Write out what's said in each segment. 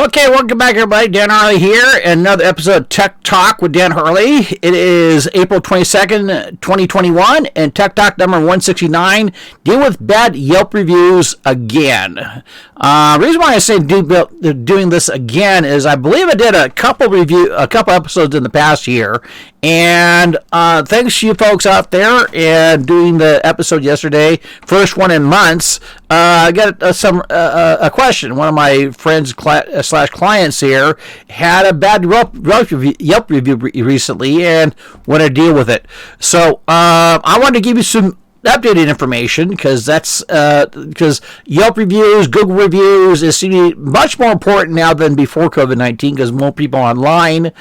Okay, welcome back, everybody. Dan Harley here, and another episode of Tech Talk with Dan Harley. It is April 22nd, 2021, and Tech Talk number 169, dealing with bad Yelp reviews again. The reason why I say doing this again is I believe I did a couple episodes in the past year, and thanks to you folks out there and doing the episode yesterday, first one in months. I got a question. One of my friends slash clients here had a bad Yelp review recently and wanted to deal with it. So I wanted to give you some updated information because Yelp reviews, Google reviews is seeming much more important now than before COVID-19 because more people are online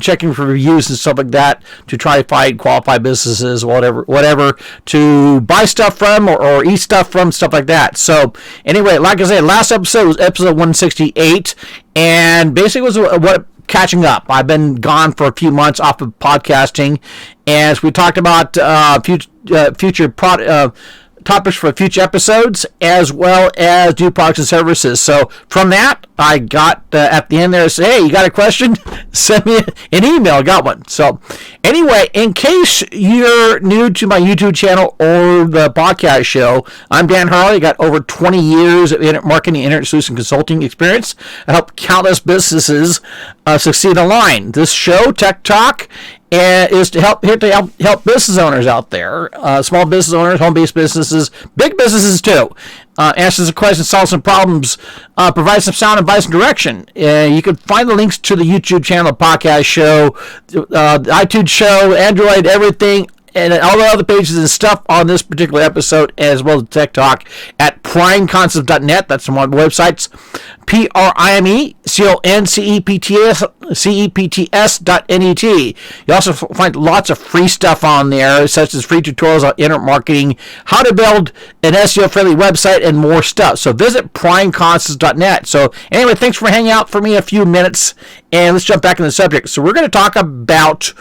checking for reviews and stuff like that to try to find qualified businesses, whatever to buy stuff from or eat stuff from, stuff like that. So anyway, like I said, last episode was episode 168, and basically was what catching up. I've been gone for a few months off of podcasting, as we talked about future topics for future episodes, as well as new products and services. So from that, I got at the end there, say, hey, you got a question? Send me an email. I got one. So anyway, in case you're new to my YouTube channel or the podcast show, I'm Dan Harley. I got over 20 years of internet marketing, internet solution consulting experience. I help countless businesses succeed online. This show, Tech Talk, is to help business owners out there, small business owners, home-based businesses, big businesses too. Answers the questions, solve some problems, provide some sound advice and direction. You can find the links to the YouTube channel, podcast show, the iTunes show, Android, everything, and all the other pages and stuff on this particular episode, as well as Tech Talk, at primeconcepts.net. That's one of the websites. primeconcepts.net. You also find lots of free stuff on there, such as free tutorials on internet marketing, how to build an SEO-friendly website, and more stuff. So visit primeconcepts.net. So anyway, thanks for hanging out for me a few minutes, and let's jump back into the subject. So we're going to talk about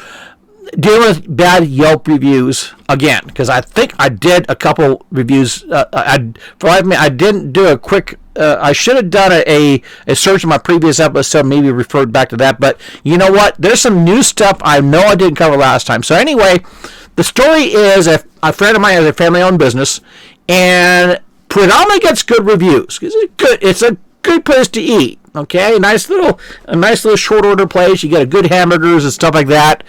dealing with bad Yelp reviews again, because I think I did a couple reviews. I didn't do a quick. I should have done a search in my previous episode, maybe referred back to that. But you know what? There's some new stuff I know I didn't cover last time. So anyway, the story is a friend of mine has a family-owned business and predominantly gets good reviews. It's a good place to eat. Okay, a nice little short order place. You get good hamburgers and stuff like that.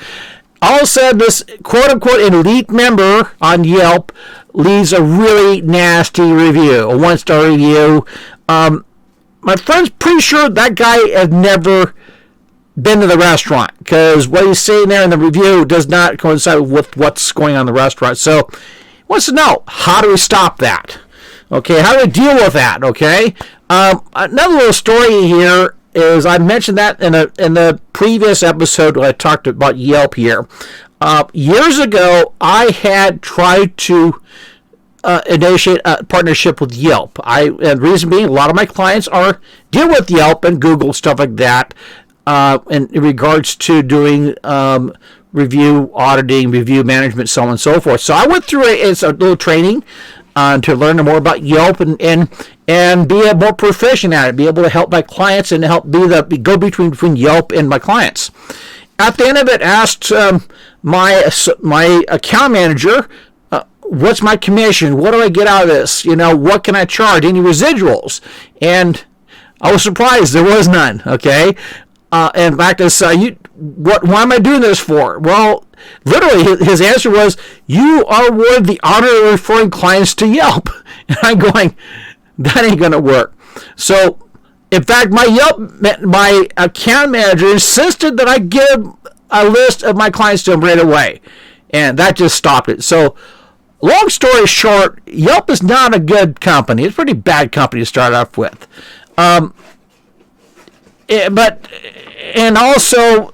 All of a sudden, this quote-unquote elite member on Yelp leaves a really nasty review, a one-star review. My friend's pretty sure that guy has never been to the restaurant, because what he's saying there in the review does not coincide with what's going on in the restaurant. So he wants to know, how do we stop that? Okay, how do we deal with that? Okay, another little story here is I mentioned that in the previous episode when I talked about Yelp here. Years ago, I had tried to initiate a partnership with Yelp. And the reason being, a lot of my clients deal with Yelp and Google, stuff like that, in regards to doing review auditing, review management, so on and so forth. So I went through a little training to learn more about Yelp and be more proficient at it, be able to help my clients and help be the go-between Yelp and my clients. At the end of it, asked my account manager, what's my commission? What do I get out of this? What can I charge? Any residuals? And I was surprised there was none. Okay. In fact, I said, why am I doing this for? Well, literally, his answer was, you are awarded the honor of referring clients to Yelp. And I'm going, that ain't going to work. So, in fact, my account manager insisted that I give a list of my clients to him right away. And that just stopped it. So, long story short, Yelp is not a good company. It's a pretty bad company to start off with. And also,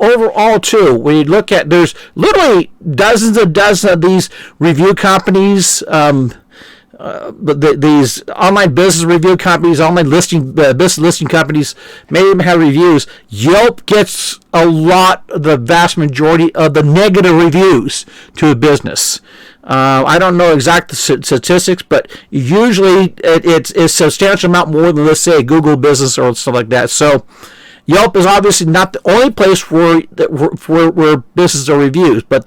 overall, too, when you look at, there's literally dozens of these review companies, these online business review companies, online business listing companies, may even have reviews. Yelp gets the vast majority of the negative reviews to a business. I don't know exact statistics, but usually it's a substantial amount more than, let's say, a Google business or stuff like that. So Yelp is obviously not the only place where businesses are reviews, but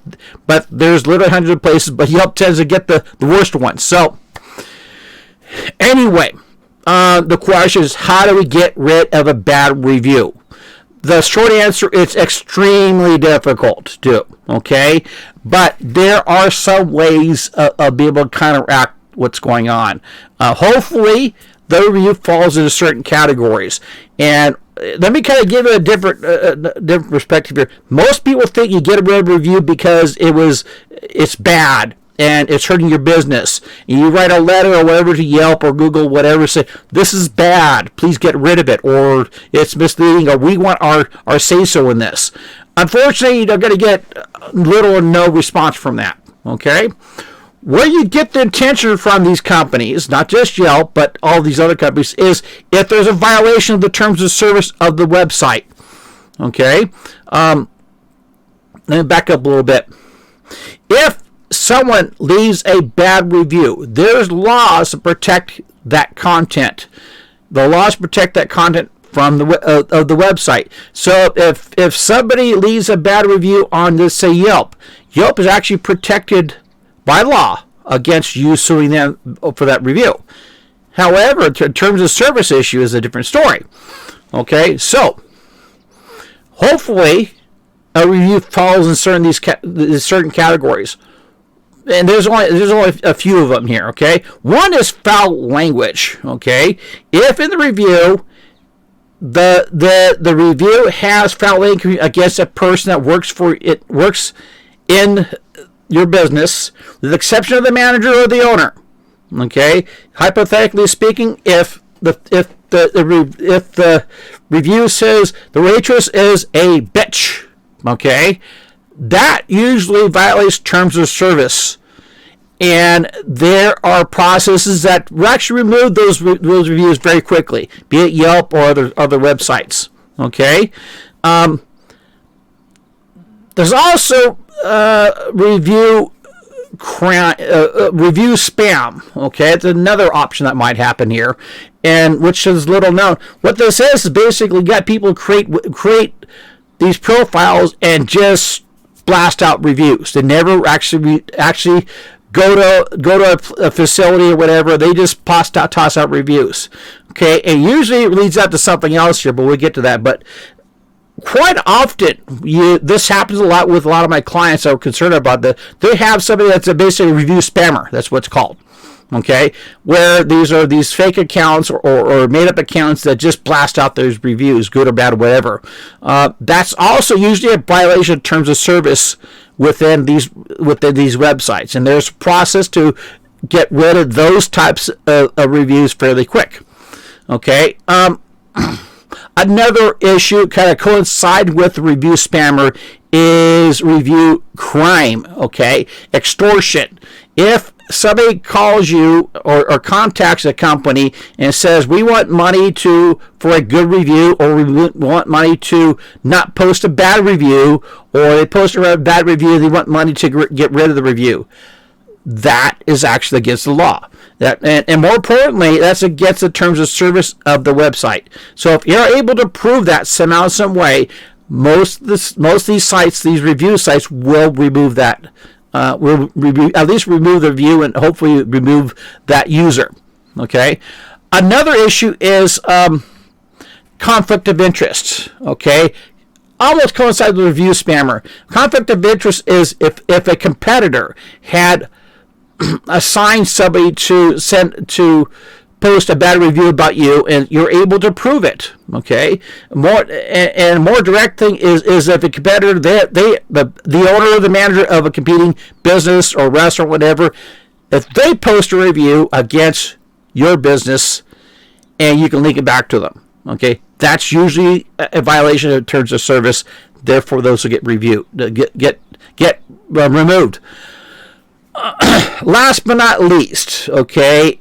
there's literally hundreds of places, but Yelp tends to get the worst ones. So anyway, the question is, how do we get rid of a bad review? The short answer, it's extremely difficult to do, okay? But there are some ways of being able to counteract what's going on. Hopefully, the review falls into certain categories. And let me kind of give it a different perspective here. Most people think you get rid of a review because it's bad and it's hurting your business. And you write a letter or whatever to Yelp or Google, whatever, say, this is bad, please get rid of it, or it's misleading, or we want our say-so in this. Unfortunately, you're going to get little or no response from that, okay? Where you get the attention from these companies, not just Yelp, but all these other companies, is if there's a violation of the terms of service of the website, okay? Let me back up a little bit. If someone leaves a bad review, there's laws to protect that content. The laws protect that content from the website. So if somebody leaves a bad review on this, say, Yelp is actually protected by law against you suing them for that review. However, in terms of service issue is a different story. Okay, so hopefully a review falls in certain categories. And there's only a few of them here, okay? One is foul language, okay? If in the review, the review has foul language against a person that works in your business, with the exception of the manager or the owner, okay? Hypothetically speaking, if the review says the waitress is a bitch, okay, that usually violates terms of service. And there are processes that will actually remove those reviews very quickly, be it Yelp or other websites. Okay. There's also review spam. Okay, it's another option that might happen here, and which is little known. What this is basically got people create these profiles and just blast out reviews. They never actually go to a facility or whatever. They just toss out reviews. Okay, and usually it leads out to something else here, but we'll get to that. But quite often, this happens a lot with a lot of my clients that are concerned about that. They have somebody that's basically a review spammer. That's what it's called. Okay, where these are these fake accounts or made-up accounts that just blast out those reviews, good or bad, or whatever. That's also usually a violation of terms of service within these websites, and there's a process to get rid of those types of reviews fairly quick. Okay. Another issue kind of coincide with the review spammer is review crime. Okay, extortion. If somebody calls you or contacts a company and says, we want money for a good review, or we want money to not post a bad review, or they post a bad review, they want money to get rid of the review, that is actually against the law. And more importantly, that's against the terms of service of the website. So if you're able to prove that somehow, some way, most of these sites, these review sites, will remove that. Will at least remove the review and hopefully remove that user. Okay. Another issue is conflict of interest. Okay. Almost coincides with review spammer. Conflict of interest is if a competitor had assigned somebody to post a bad review about you, and you're able to prove it. Okay. More direct thing is if a competitor, the owner or the manager of a competing business or restaurant or whatever, if they post a review against your business and you can link it back to them, okay, that's usually a violation of terms of service. Therefore, those will get removed. Last but not least, okay,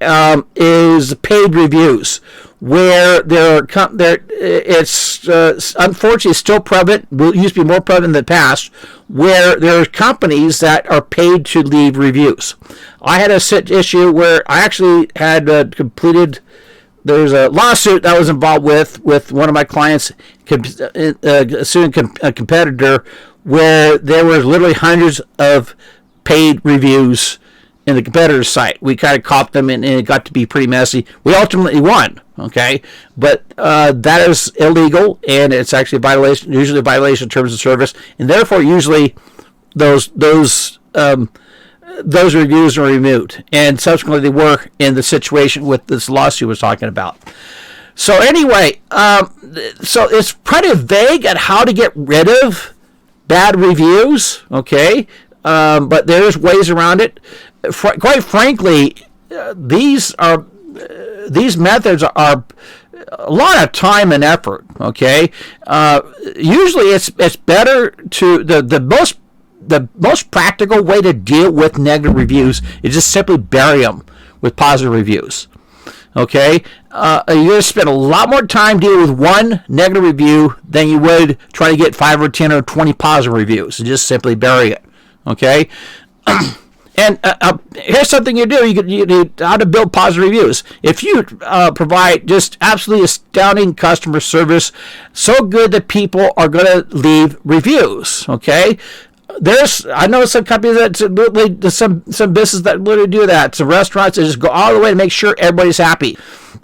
is paid reviews. where it's unfortunately still prevalent, used to be more prevalent in the past, where there are companies that are paid to leave reviews. I had a issue where I actually had completed. There's a lawsuit that I was involved with one of my clients suing a competitor, where there were literally hundreds of paid reviews in the competitor's site. We kind of caught them, and it got to be pretty messy. We ultimately won, okay? But that is illegal, and it's actually a violation, usually a violation of terms of service, and therefore usually those reviews are removed. And subsequently they were in the situation with this lawsuit I was talking about. So anyway, so it's pretty vague at how to get rid of bad reviews, okay? But there's ways around it. Quite frankly, these methods are a lot of time and effort, okay? Usually it's better to the most practical way to deal with negative reviews is just simply bury them with positive reviews. Okay, you're going to spend a lot more time dealing with one negative review than you would try to get 5 or 10 or 20 positive reviews. So just simply bury it. Okay, and here's something you do. You do how to build positive reviews. If you provide just absolutely astounding customer service, so good that people are going to leave reviews. Okay. I know some companies some businesses that literally do that. Some restaurants that just go all the way to make sure everybody's happy,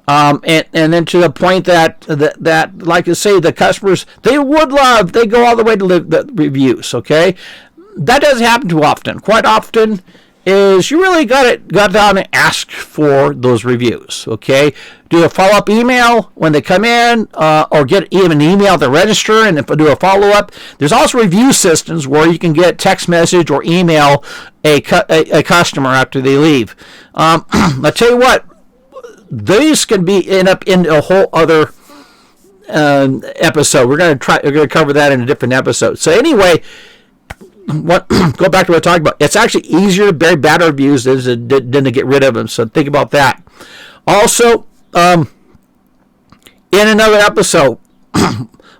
and then to the point that like I say, the customers they go all the way to leave the reviews. Okay, that doesn't happen too often. Quite often is you really got down and ask for those reviews. Okay, do a follow-up email when they come in, or get even an email to register and do a follow-up. There's also review systems where you can get text message or email a customer after they leave. I tell you what, these can end up in a whole other episode. We're going to cover that in a different episode. So anyway, go back to what I talked about. It's actually easier to bury bad reviews than to get rid of them. So think about that. Also, in another episode,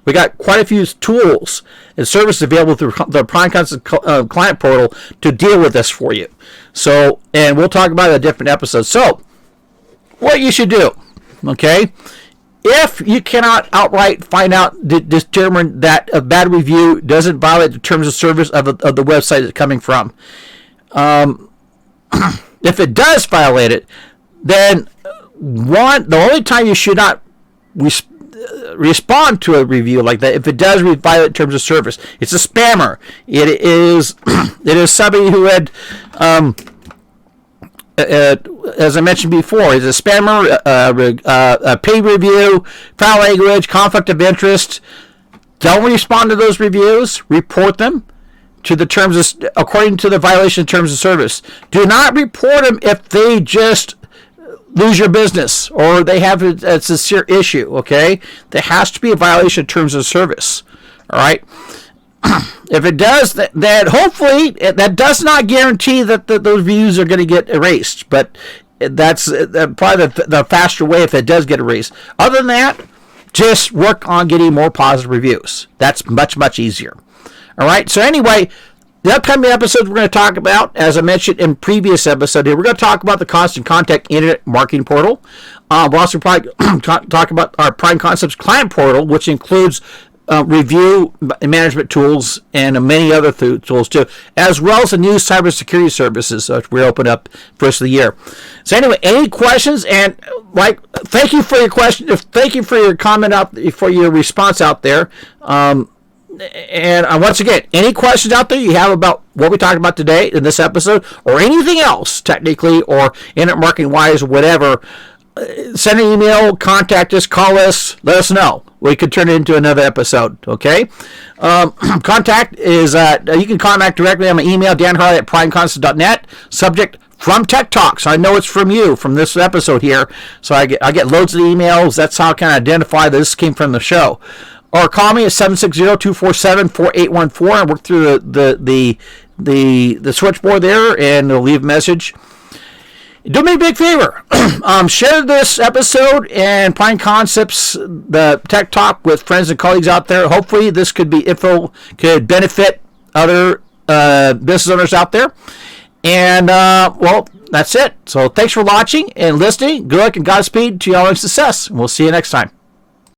we got quite a few tools and services available through the Prime Concepts client portal to deal with this for you. So, and we'll talk about it in a different episode. So, what you should do, okay? If you cannot outright determine that a bad review doesn't violate the terms of service of the website it's coming from, if it does violate it, then the only time you should not respond to a review like that, if it does violate terms of service, it's a spammer. It is somebody who had as I mentioned before, is a spammer, a paid review, foul language, conflict of interest. Don't respond to those reviews. Report them to the terms according to the violation of terms of service. Do not report them if they just lose your business or they have a sincere issue. Okay, there has to be a violation of terms of service. All right. If it does, that hopefully that does not guarantee that those views are going to get erased, but that's probably the faster way if it does get erased. Other than that, just work on getting more positive reviews. That's much, much easier. All right. So anyway, the upcoming episodes we're going to talk about, as I mentioned in previous episode here, we're going to talk about the Constant Contact Internet Marketing Portal. We'll also probably talk about our Prime Concepts Client Portal, which includes review management tools and many other tools too, as well as the new cybersecurity services which we open up first of the year. So anyway, any questions? And thank you for your question. Thank you for your comment for your response out there. And once again, any questions out there you have about what we talked about today in this episode, or anything else technically or internet marketing wise, or whatever, send an email, contact us, call us, let us know. We could turn it into another episode, okay? Contact is, you can contact directly on my email, danharley@primeconcepts.net, subject from Tech Talk. So I know it's from you, from this episode here. So I get loads of emails. That's how I can identify that this came from the show. Or call me at 760-247-4814 and work through the switchboard there, and it'll leave a message. Do me a big favor. Share this episode and Prime Concepts, the Tech Talk, with friends and colleagues out there. Hopefully this could benefit other business owners out there. And, well, that's it. So thanks for watching and listening. Good luck and Godspeed to y'all and success. We'll see you next time.